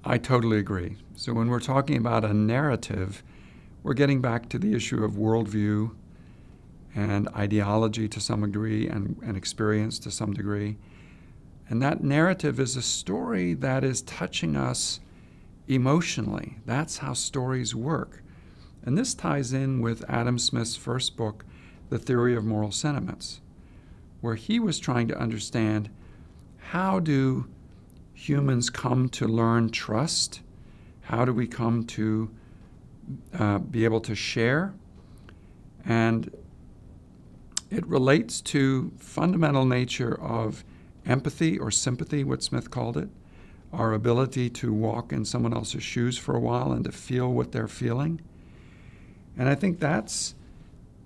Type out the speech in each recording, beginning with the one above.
I totally agree. So when we're talking about a narrative, we're getting back to the issue of worldview and ideology to some degree and experience to some degree. And that narrative is a story that is touching us emotionally. That's how stories work. And this ties in with Adam Smith's first book, The Theory of Moral Sentiments, where he was trying to understand how do humans come to learn trust? How do we come to be able to share? And it relates to fundamental nature of empathy or sympathy, what Smith called it, our ability to walk in someone else's shoes for a while and to feel what they're feeling. And I think that's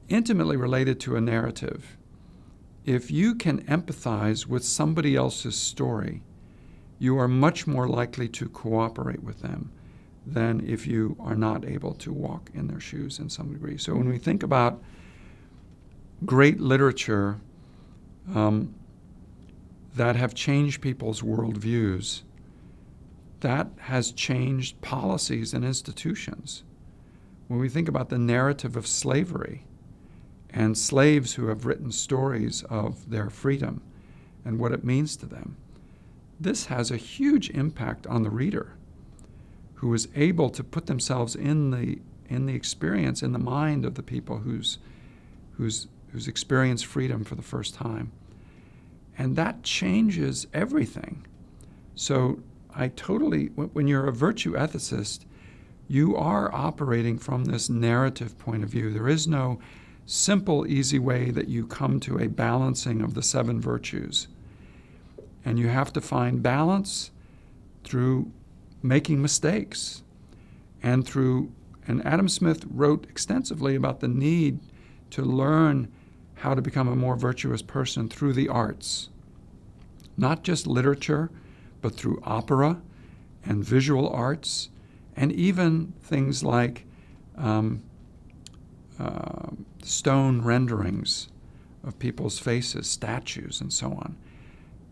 intimately related to a narrative. If you can empathize with somebody else's story, you are much more likely to cooperate with them than if you are not able to walk in their shoes in some degree. So when we think about great literature that have changed people's worldviews, that has changed policies and institutions. When we think about the narrative of slavery and slaves who have written stories of their freedom and what it means to them, this has a huge impact on the reader who is able to put themselves in the experience, in the mind of the people who's experienced freedom for the first time. And that changes everything. So when you're a virtue ethicist, you are operating from this narrative point of view. There is no simple, easy way that you come to a balancing of the 7 virtues. And you have to find balance through making mistakes and Adam Smith wrote extensively about the need to learn how to become a more virtuous person through the arts. Not just literature, but through opera and visual arts, and even things like stone renderings of people's faces, statues, and so on,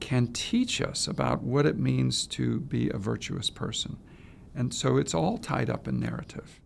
can teach us about what it means to be a virtuous person. And so it's all tied up in narrative.